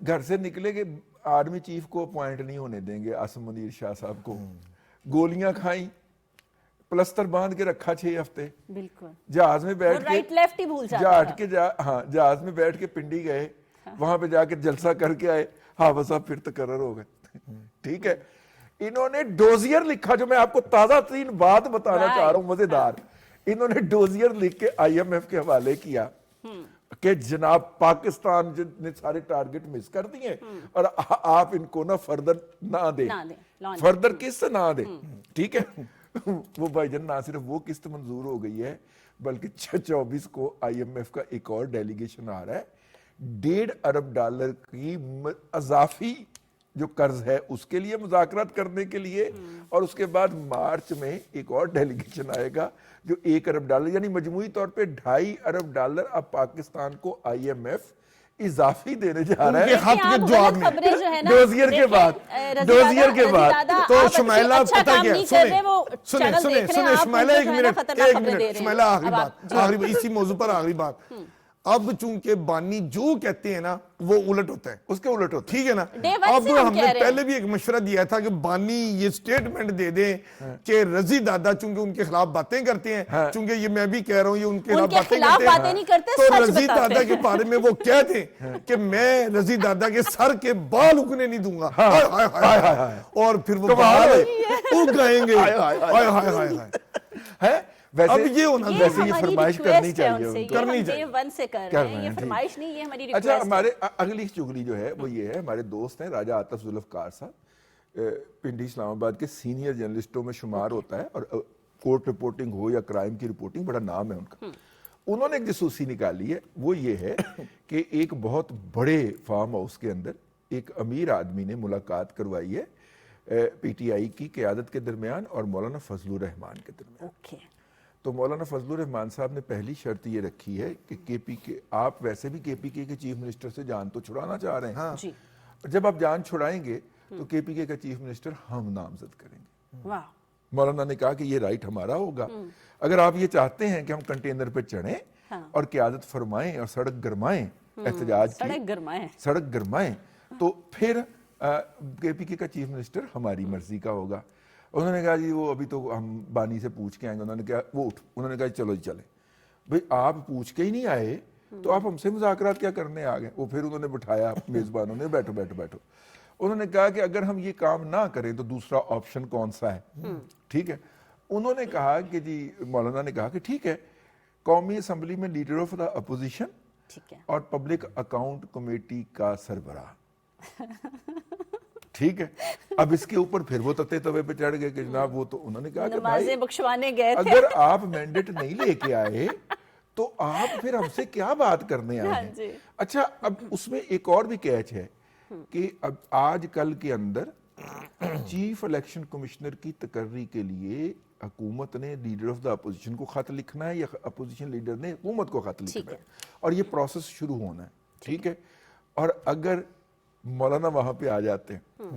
گھر سے نکلے کہ آرمی چیف کو اپوائنٹ نہیں ہونے دیں گے, عاصم منیر شاہ صاحب کو, گولیاں کھائیں, پلستر باندھ کے رکھا 6 ہفتے, بالکل جہاز میں بیٹھ کے جہاز میں بیٹھ کے پنڈی گئے, وہاں پہ جا کے جلسہ کر کے آئے, حافظ صاحب پھر تقرر ہو گئے. ٹھیک ہے, انہوں نے ڈوزیئر لکھا, جو میں آپ کو تازہ ترین بات بتانا چاہ رہا ہوں مزیدار, انہوں نے ڈوزیئر لکھ کے آئی ایم ایف کے حوالے کیا کہ جناب پاکستان نے سارے ٹارگٹ مس کر دیے اور آپ ان کو نا فردر نہ دیں, فردر قسط نہ دیں. ٹھیک ہے, وہ بھائی جان نہ صرف وہ قسط منظور ہو گئی ہے بلکہ 24 کو آئی ایم ایف کا ایک اور ڈیلیگیشن آ رہا ہے, $1.5 ارب کی اضافی جو قرض ہے اس کے لیے مذاکرات کرنے کے لیے, اور اس کے بعد مارچ میں ایک اور ڈیلیگیشن آئے گا جو $1 ارب, یعنی مجموعی طور پہ $2.5 ارب اب پاکستان کو آئی ایم ایف اضافی دینے جا رہا ہے. خط کے جواب میں ڈوزیئر کے بعد تو شمائلہ پتہ کیا, سنیں شمائلہ ایک منٹ, شمائلہ آخری بات, اسی موضوع پر آخری بات. اب چونکہ بانی جو کہتے ہیں نا وہ الٹ ہوتا ہے, اس کے الٹ ہوتا ہے. ٹھیک ہے نا. Day one اب سے ہم ہم نے کہہ رہے ہیں. پہلے بھی ایک مشورہ دیا تھا کہ بانی یہ سٹیٹمنٹ دے دیں کہ رضی دادا چونکہ ان کے خلاف باتیں کرتے ہیں, چونکہ یہ میں بھی کہہ رہا ہوں یہ ان کے خلاف باتیں نہیں کرتے, تو سچ رضی بتاتے دادا ہیں. کے بارے میں وہ کہتے ہیں کہ میں رضی دادا کے سر کے بال اگنے نہیں دوں گا, ہائے ہائے ہائے ہائے, اور پھر وہ بال اگائیں گے, ہائے ہائے ہائے ہائے. اب یہ ہونا ویسے یہ فرمائش کرنی چاہیے, کرنی چاہیے. ون سے کر رہے ہیں, یہ فرمائش نہیں, یہ ہماری ریکویسٹ ہے. اچھا ہمارے اگلی چگلی جو ہے وہ یہ ہے, ہمارے دوست ہیں راجہ عاطف ذوالفقار صاحب, پنڈی اسلام آباد کے سینئر جرنلسٹوں میں شمار ہوتا ہے, اور کورٹ رپورٹنگ ہو یا کرائم کی رپورٹنگ بڑا نام ہے ان کا. انہوں نے ایک جاسوسی نکالی ہے, وہ یہ ہے کہ ایک بہت بڑے فارم ہاؤس کے اندر ایک امیر آدمی نے ملاقات کروائی ہے پی ٹی آئی کی قیادت کے درمیان اور مولانا فضل الرحمان کے درمیان. تو مولانا فضل الرحمان صاحب نے پہلی شرط یہ رکھی ہے کہ کے پی کے, آپ ویسے بھی کے پی کے چیف منسٹر سے جان تو چھڑانا چاہ رہے ہیں, جب آپ جان چھڑائیں گے تو کے پی کے کا چیف منسٹر ہم نامزد کریں گے. مولانا نے کہا کہ یہ رائٹ ہمارا ہوگا, اگر آپ یہ چاہتے ہیں کہ ہم کنٹینر پہ چڑھیں اور قیادت فرمائیں اور سڑک گرمائیں, احتجاج کی سڑک گرمائیں, تو پھر کے پی کے کا چیف منسٹر ہماری مرضی کا ہوگا. انہوں نے کہا جی وہ ابھی تو ہم بانی سے پوچھ کے آئیں گے. انہوں نے کہا وہ اٹھ, انہوں نے کہا چلو جی چلیں. بھئی آپ پوچھ کے ہی نہیں آئے تو آپ ہم سے مذاکرات کیا کرنے آ گئے. وہ پھر انہوں نے بٹھایا میزبانوں نے, بیٹھو بیٹھو بیٹھو. انہوں نے کہا کہ اگر ہم یہ کام نہ کریں تو دوسرا آپشن کون سا ہے, ٹھیک ہے. انہوں نے کہا کہ جی, مولانا نے کہا کہ ٹھیک ہے, قومی اسمبلی میں لیڈر آف دا اپوزیشن اور پبلک اکاؤنٹ کمیٹی کا سربراہ, ٹھیک ہے. اب اس کے اوپر پھر وہ تتے توے پہ چڑھ گئے کہ جناب وہ تو, انہوں نے کہا کہ نمازیں بخشوانے گئے تھے, اگر آپ مینڈیٹ نہیں لے کے آئے تو آپ پھر ہم سے کیا بات کرنے آئے ہیں. اچھا اب اس میں ایک اور بھی کیچ ہے کہ اب آج کل کے اندر چیف الیکشن کمشنر کی تقرری کے لیے حکومت نے لیڈر آف دا اپوزیشن کو خط لکھنا ہے یا اپوزیشن لیڈر نے حکومت کو خط لکھنا ہے, اور یہ پروسیس شروع ہونا ہے, ٹھیک ہے. اور اگر مولانا وہاں پہ آ جاتے ہیں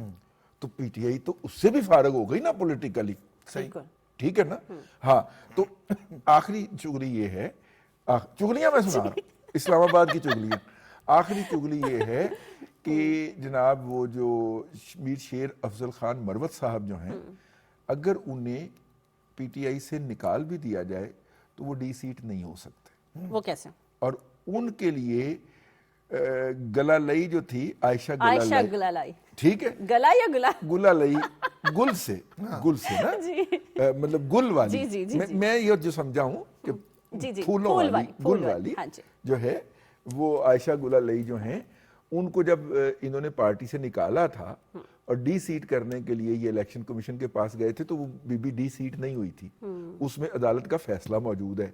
تو پی ٹی آئی تو اس سے بھی فارغ ہو گئی نا پولیٹیکلی, ٹھیک ہے نا. ہاں تو آخری چگلی یہ ہے, چگلیاں میں سنا رہا ہوں, اسلام آباد کی چگلیاں. آخری چگلی یہ ہے کہ جناب وہ جو میر شیر افضل خان مروت صاحب جو ہیں, اگر انہیں پی ٹی آئی سے نکال بھی دیا جائے تو وہ ڈی سیٹ نہیں ہو سکتے. وہ کیسے؟ اور ان کے لیے گلالئی جو تھی, عائشہ گلالائی, ٹھیک ہے, گلا یا گلا, گلالائی, گل سے نا, مطلب گل والی. میں یہ جو سمجھا ہوں کہ پھولوں والی, گل والی جو ہے, وہ عائشہ گلالائی جو ہیں, ان کو جب انہوں نے پارٹی سے نکالا تھا اور ڈی سیٹ کرنے کے لیے یہ الیکشن کمیشن کے پاس گئے تھے تو وہ بی بی ڈی سیٹ نہیں ہوئی تھی, اس میں عدالت کا فیصلہ موجود ہے.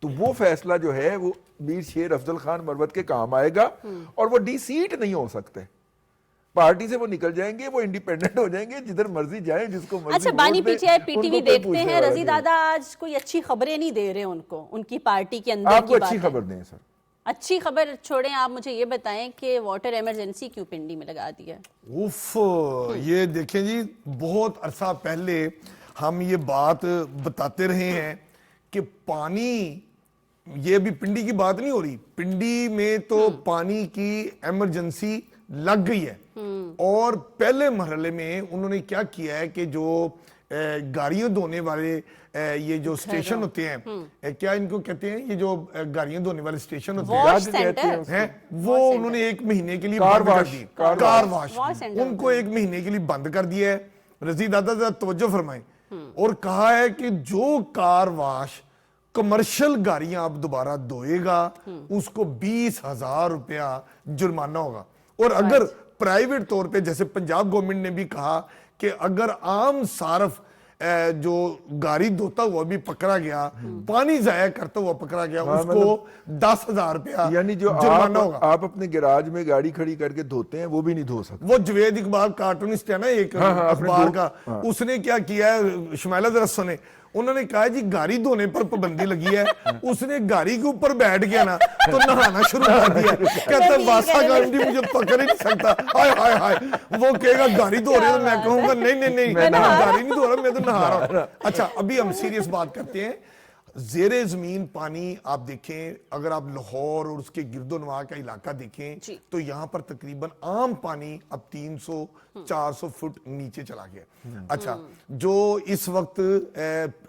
تو وہ فیصلہ جو ہے وہ میر شیر افضل خان مروت کے کام آئے گا, اور وہ ڈی سیٹ نہیں ہو سکتے. پارٹی سے وہ نکل جائیں گے, وہ انڈیپینڈنٹ ہو جائیں گے, جدھر مرضی جائیں, جس کو مرضی. اچھا, بانی P T I P T V دیکھتے ہیں, رضی دادا آج کوئی اچھی خبریں نہیں دے رہے ان کو, ان کی پارٹی کے اندر. آپ کو اچھی خبر دیں سر. اچھی خبر چھوڑیں, آپ مجھے یہ بتائیں کہ واٹر ایمرجنسی کیوں پنڈی میں لگا دیا؟ اوف, یہ دیکھیں جی, بہت عرصہ پہلے ہم یہ بات بتاتے رہے ہیں کہ پانی, یہ ابھی پنڈی کی بات نہیں ہو رہی, پنڈی میں تو پانی کی ایمرجنسی لگ گئی ہے. اور پہلے مرحلے میں انہوں نے کیا کیا ہے کہ جو گاڑیاں دھونے والے یہ جو سٹیشن ہوتے ہیں, کیا ان کو کہتے ہیں, یہ جو گاڑیاں دھونے والے سٹیشن ہوتے ہیں, وہ انہوں نے 1 مہینے کے لیے بند کر دی. کار واش ان کو 1 مہینے کے لیے بند کر دیا ہے. رضی دادا ذرا توجہ فرمائیں, اور کہا ہے کہ جو کار واش کمرشل گاڑیاں اب دوبارہ دھوئے گا اس کو 20,000 روپیہ جرمانہ ہوگا. اور اگر پرائیویٹ طور پہ, جیسے پنجاب گورنمنٹ نے بھی کہا کہ اگر عام صارف جو گاڑی دھوتا ہوا بھی پکڑا گیا, پانی ضائع کرتا ہوا پکڑا گیا, اس کو 10,000 روپیہ یعنی جو جرمانہ ہوگا. آپ اپنے گراج میں گاڑی کھڑی کر کے دھوتے ہیں وہ بھی نہیں دھو سکتے. وہ جوید اقبال کارٹونسٹ ہے نا ایک اخبار کا, اس نے کیا کیا ہے, شمائلہ ذرا سنے, انہوں نے کہا جی گاڑی دھونے پر پابندی لگی ہے, اس نے گاڑی کے اوپر بیٹھ گیا نا تو نہانا شروع کر دیا. کہتا ہے واسا گاڑی مجھے پکڑ ہی نہیں سکتا, ہائے ہائے ہائے. وہ کہے گا گاڑی دھو رہے, تو میں کہوں گا نہیں نہیں نہیں, میں گاڑی نہیں دھو رہا, میں تو نہا رہا ہوں. اچھا ابھی ہم سیریس بات کرتے ہیں. زیر زمین پانی آپ دیکھیں، اگر آپ لاہور اور اس کے گرد و نواح کا علاقہ دیکھیں تو یہاں پر تقریباً عام پانی اب 300-400 فٹ نیچے چلا گیا. اچھا، جو اس وقت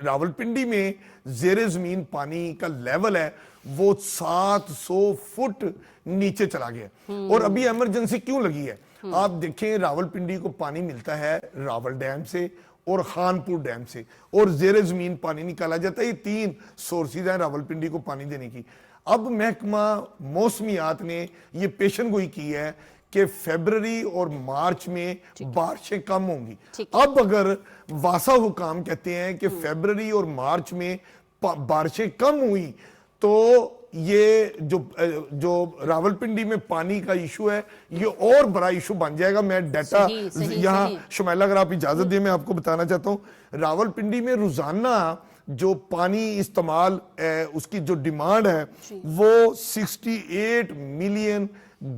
راولپنڈی میں زیر زمین پانی کا لیول ہے وہ 700 فٹ نیچے چلا گیا. اور ابھی ایمرجنسی کیوں لگی ہے؟ آپ دیکھیں راولپنڈی کو پانی ملتا ہے راول ڈیم سے اور خانپور ڈیم سے، اور زیر زمین پانی نکالا جاتا ہے. یہ 3 سورسز ہیں راولپنڈی کو پانی دینے کی. اب محکمہ موسمیات نے یہ پیشن گوئی کی ہے کہ فیبرری اور مارچ میں بارشیں کم ہوں گی. اب اگر واسا حکام کہتے ہیں کہ فیبرری اور مارچ میں بارشیں کم ہوئی تو یہ جو راولپنڈی میں پانی کا ایشو ہے یہ اور بڑا ایشو بن جائے گا. میں ڈیٹا یہاں شمائلہ اگر آپ اجازت دیں میں آپ کو بتانا چاہتا ہوں، راولپنڈی میں روزانہ جو پانی استعمال اس کی جو ڈیمانڈ ہے وہ 68 ملین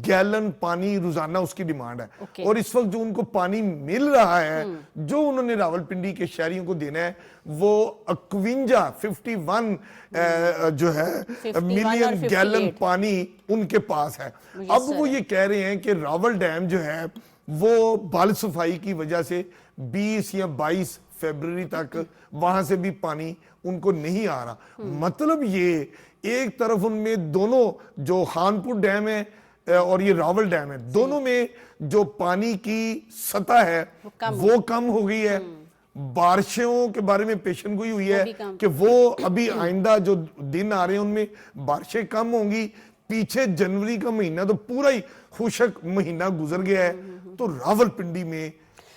گیلن پانی روزانہ اس کی ڈیمانڈ ہے. اور اس وقت جو ان کو پانی مل رہا ہے جو انہوں نے راولپنڈی کے شہریوں کو دینا ہے وہ 51 جو ہے ملین گیلن پانی ان کے پاس ہے. اب وہ یہ کہہ رہے ہیں کہ راول ڈیم جو ہے وہ بال صفائی کی وجہ سے 20 یا 22 فیبرری تک وہاں سے بھی پانی ان کو نہیں آ رہا. مطلب یہ ایک طرف ان میں دونوں جو خانپور ڈیم ہے اور یہ راول ڈیم ہے دونوں میں جو پانی کی سطح ہے وہ کم ہو گئی ہے. بارشوں کے بارے میں پیشن گوئی ہوئی ہے کہ وہ ابھی آئندہ جو دن آ رہے ہیں ان میں بارشیں کم ہوں گی. پیچھے جنوری کا مہینہ تو پورا ہی خشک مہینہ گزر گیا ہے. تو راولپنڈی میں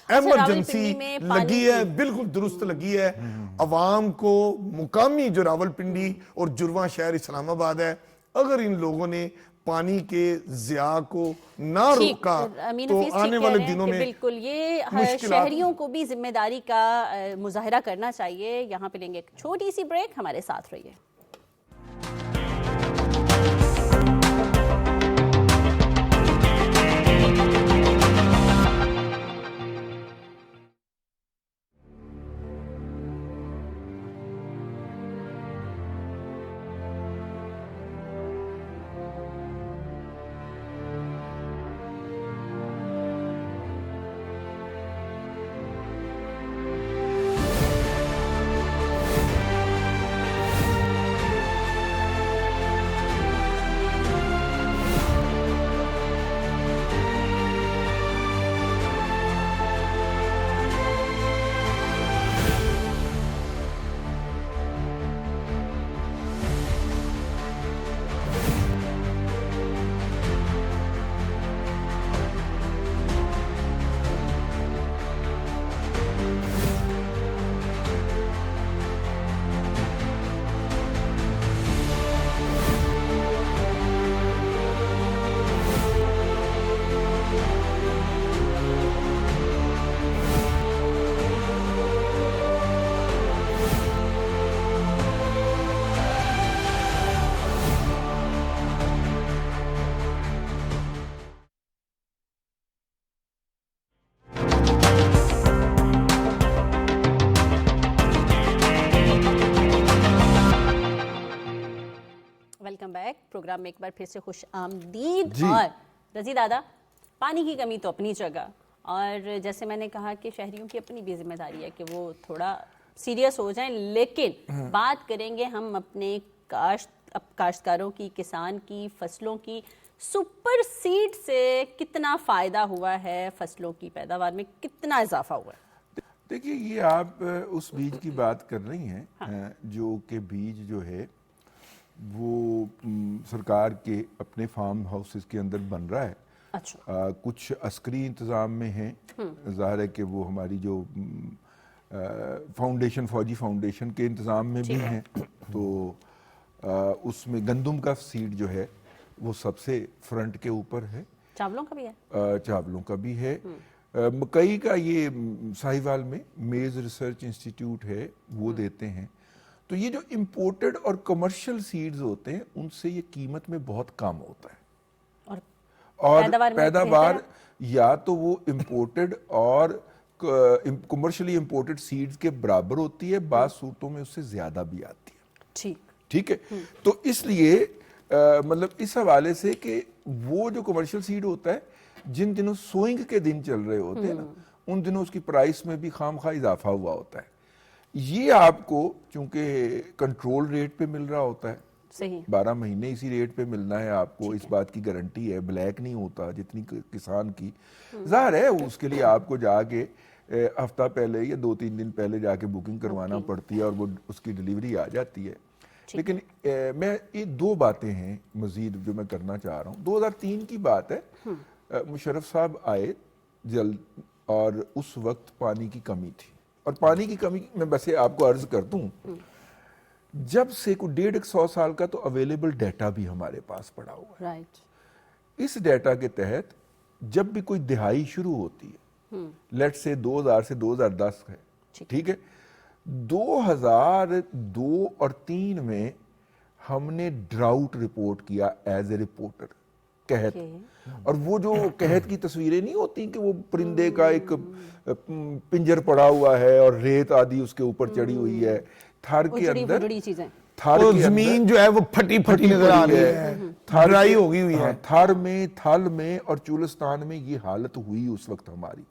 ایمرجنسی لگی ہے، بالکل درست لگی ہے. عوام کو مقامی جو راولپنڈی اور جرواں شہر اسلام آباد ہے، اگر ان لوگوں نے پانی کے ضیاع کو نہ روکا تو آنے والے دنوں میں بالکل یہ شہریوں کو بھی ذمہ داری کا مظاہرہ کرنا چاہیے. یہاں پہ لیں گے ایک چھوٹی سی بریک، ہمارے ساتھ رہیے. Welcome back. پروگرام میں ایک بار پھر سے خوش آمدید. اور رضی دادا، پانی کی کمی تو اپنی جگہ، اور جیسے میں نے کہا کہ شہریوں کی اپنی بھی ذمہ داری ہے کہ وہ تھوڑا سیریس ہو جائیں، لیکن بات کریں گے ہم اپنے کاشتکاروں کی، کسان کی، فصلوں کی. سپر سیڈ سے کتنا فائدہ ہوا ہے، فصلوں کی پیداوار میں کتنا اضافہ ہوا ہے؟ دیکھیے یہ آپ اس بیج کی بات کر رہی ہیں جو کہ بیج جو ہے وہ سرکار کے اپنے فارم ہاؤسز کے اندر بن رہا ہے. اچھا. کچھ عسکری انتظام میں ہیں، ظاہر ہے کہ وہ ہماری جو فاؤنڈیشن، فوجی فاؤنڈیشن کے انتظام میں بھی ہیں. تو اس میں گندم کا سیڈ جو ہے وہ سب سے فرنٹ کے اوپر ہے. چاولوں کا بھی ہے؟ چاولوں کا بھی ہے. مکئی کا یہ ساہیوال میں میز ریسرچ انسٹیٹیوٹ ہے وہ دیتے ہیں. تو یہ جو امپورٹڈ اور کمرشل سیڈز ہوتے ہیں ان سے یہ قیمت میں بہت کم ہوتا ہے، اور پیداوار یا تو وہ امپورٹڈ اور کمرشلی امپورٹڈ سیڈز کے برابر ہوتی ہے، بعض صورتوں میں اس سے زیادہ بھی آتی ہے. ٹھیک ہے. تو اس لیے مطلب اس حوالے سے کہ وہ جو کمرشل سیڈ ہوتا ہے جن دنوں سوئنگ کے دن چل رہے ہوتے ہیں نا ان دنوں اس کی پرائس میں بھی خام خواہ اضافہ ہوا ہوتا ہے. یہ آپ کو چونکہ کنٹرول ریٹ پہ مل رہا ہوتا ہے, 12 مہینے اسی ریٹ پہ ملنا ہے آپ کو, اس بات کی گارنٹی ہے, بلیک نہیں ہوتا جتنی کسان کی. ظاہر ہے اس کے لیے آپ کو جا کے ہفتہ پہلے یا 2-3 دن پہلے جا کے بکنگ کروانا پڑتی ہے اور وہ اس کی ڈیلیوری آ جاتی ہے. لیکن میں یہ 2 باتیں ہیں مزید جو میں کرنا چاہ رہا ہوں. 2003 کی بات ہے, مشرف صاحب آئے جلد اور اس وقت پانی کی کمی تھی. اور پانی کی کمی میں بس آپ کو عرض کر دوں, جب سے کوئی 150 سال کا تو اویلیبل ڈیٹا بھی ہمارے پاس پڑا ہوا ہے. اس ڈیٹا کے تحت جب بھی کوئی دہائی شروع ہوتی ہے, لیٹ سے 2000 سے 2010 ہے, ٹھیک ہے, 2002 اور 2003 میں ہم نے ڈراؤٹ رپورٹ کیا ایز اے رپورٹر, قحط. اور وہ جو قحط کی تصویریں نہیں ہوتی کہ وہ پرندے کا ایک پنجر پڑا ہوا ہے اور ریت آدھی اس کے اوپر چڑھی ہوئی ہے, تھر کے اندر زمین جو ہے وہ پھٹی پھٹی نظر آ رہی ہے, ڈرائی ہو گئی ہوئی ہے. تھر میں, تھل میں اور چولستان میں یہ حالت ہوئی اس وقت ہماری.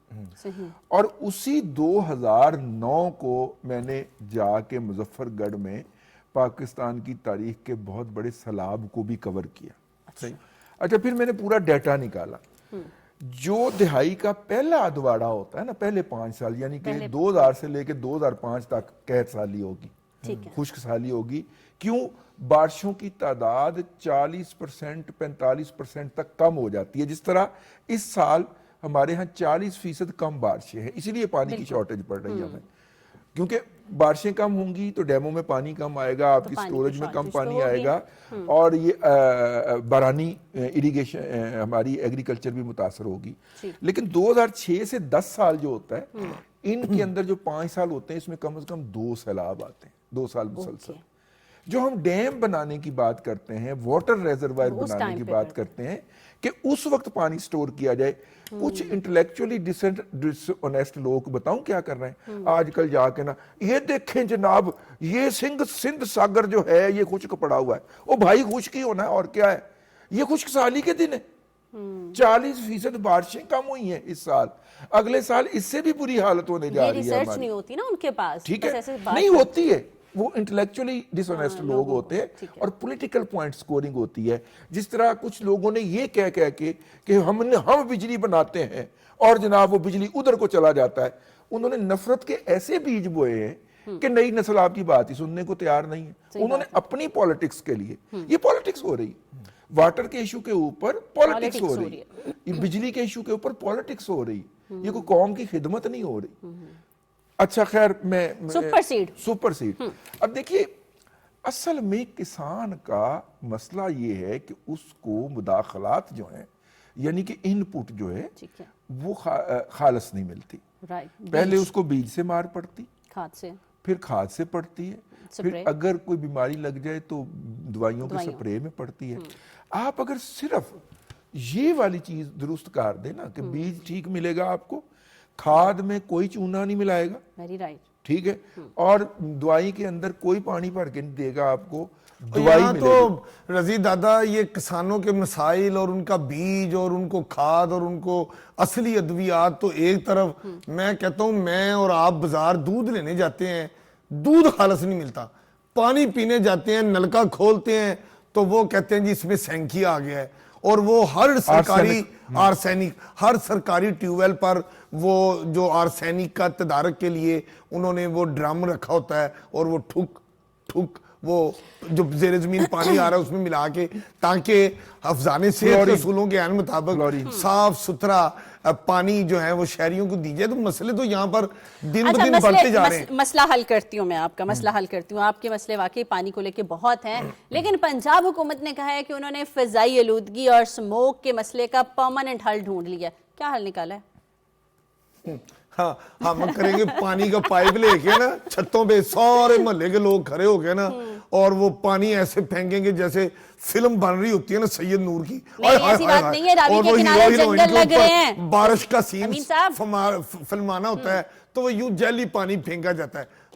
اور اسی 2009 کو میں نے جا کے مظفر گڑھ میں پاکستان کی تاریخ کے بہت بڑے سیلاب کو بھی کور کیا. اچھا, پھر میں نے پورا ڈیٹا نکالا. جو دہائی کا پہلا ادوارہ ہوتا ہے نا, پہلے 5 سال یعنی کہ 2000 سے لے کے 2005 تک قحط سالی ہوگی, خشک سالی ہوگی. کیوں؟ بارشوں کی تعداد 40% 45% تک کم ہو جاتی ہے. جس طرح اس سال ہمارے ہاں 40% کم بارشیں ہیں, اسی لیے پانی کی شارٹیج پڑ رہی ہے ہمیں. کیونکہ بارشیں کم ہوں گی تو ڈیموں میں پانی کم آئے گا, آپ کی سٹوریج میں کم پانی آئے گا, اور یہ بارانی ایریگیشن ہماری ایگریکلچر بھی متاثر ہوگی. لیکن 2006 سے 10 سال جو ہوتا ہے, ان کے اندر جو 5 سال ہوتے ہیں اس میں کم از کم 2 سیلاب آتے ہیں, 2 سال مسلسل. جو ہم ڈیم بنانے کی بات کرتے ہیں, واٹر ریزروائر بنانے کی بات کرتے ہیں کہ اس وقت پانی سٹور کیا جائے, کچھ انٹلیکچولی ڈس لوگ بتاؤں کیا کر رہے ہیں آج کل جا کے نا, یہ دیکھیں جناب یہ سندھ ساگر جو ہے یہ خشک پڑا ہوا ہے. او بھائی خشک ہی ہونا ہے اور کیا ہے, یہ خشک سالی کے دن ہے. 40% بارشیں کم ہوئی ہیں اس سال, اگلے سال اس سے بھی بری حالت ہونے جا رہی ہے. ریسرچ نہیں ہوتی نا ان کے پاس, ٹھیک ہے, نہیں ہوتی ہے, وہ انٹلیکچولی ڈس آنیسٹ لوگ ہوتے ہیں اور پولیٹیکل پوائنٹ سکورنگ ہوتی ہے. جس طرح کچھ لوگوں نے یہ کہہ کے کہ ہم بجلی بناتے ہیں اور جناب وہ بجلی ادھر کو چلا جاتا ہے, انہوں نے نفرت کے ایسے بیج بوئے ہیں کہ نئی نسل آپ کی بات ہی سننے کو تیار نہیں ہے. انہوں نے اپنی پالیٹکس کے لیے, یہ پالیٹکس ہو رہی, واٹر کے ایشو کے اوپر پالیٹکس ہو رہی, یہ بجلی کے ایشو کے اوپر پالیٹکس ہو رہی, یہ کوئی قوم کی خدمت نہیں ہو رہی. اچھا خیر, میں سپر سیڈ. اب دیکھیے اصل میں کسان کا مسئلہ یہ ہے کہ اس کو مداخلات جو ہیں یعنی کہ ان پٹ جو ہے وہ خالص نہیں ملتی. پہلے اس کو بیج سے مار پڑتی, پھر کھاد سے پڑتی ہے, پھر اگر کوئی بیماری لگ جائے تو دوائیوں کے سپرے میں پڑتی ہے. آپ اگر صرف یہ والی چیز درست کر دیں نا کہ بیج ٹھیک ملے گا آپ کو, کھاد میں کوئی چونا نہیں ملائے گا, ٹھیک ہے, اور دوائی کے اندر کوئی پانی بھر کے نہیں دے گا آپ کو, دوائی ملے گی. تو رضی دادا یہ کسانوں کے مسائل اور ان کا بیج اور ان کو کھاد اور ان کو اصلی ادویات تو ایک طرف, میں کہتا ہوں میں اور آپ بازار دودھ لینے جاتے ہیں, دودھ خالص نہیں ملتا, پانی پینے جاتے ہیں نلکا کھولتے ہیں تو وہ کہتے ہیں جی اس میں سینکی آ گیا ہے, اور وہ ہر سرکاری آرسینک, ہر سرکاری ٹیوبویل پر وہ جو آرسینک کا تدارک کے لیے انہوں نے وہ ڈرم رکھا ہوتا ہے اور وہ ٹھک ٹھک وہ جو زیر زمین پانی آ رہا ہے اس میں ملا کے, تاکہ افزانے صحت اصولوں کے عین مطابق صاف ستھرا پانی جو ہے وہ شہریوں کو دیجئے. تو مسئلے تو یہاں پر دن بدن بڑھتے جا رہے ہیں. مسئلہ حل کرتی ہوں, میں آپ کا مسئلہ حل کرتی ہوں. آپ کے مسئلے واقعی پانی کو لے کے بہت ہیں, لیکن پنجاب حکومت نے کہا ہے کہ انہوں نے فضائی آلودگی اور سموک کے مسئلے کا پرماننٹ حل ڈھونڈ لیا. کیا حل نکالا ہے؟ ہاں ہم کریں گے پانی کا پائپ لے کے نا, چھتوں پہ سارے محلے کے لوگ کھڑے ہو گئے نا, اور وہ پانی ایسے پھینکیں گے جیسے فلم بن رہی ہوتی ہے نا سید نور کی, ایسی بات نہیں ہے, راوی کے کنارے جنگل لگ رہے ہیں, بارش کا سین فلمانا ہوتا ہے تو وہ یوں جیلی پانی پھینکا جاتا ہے.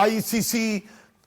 ICC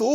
2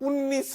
19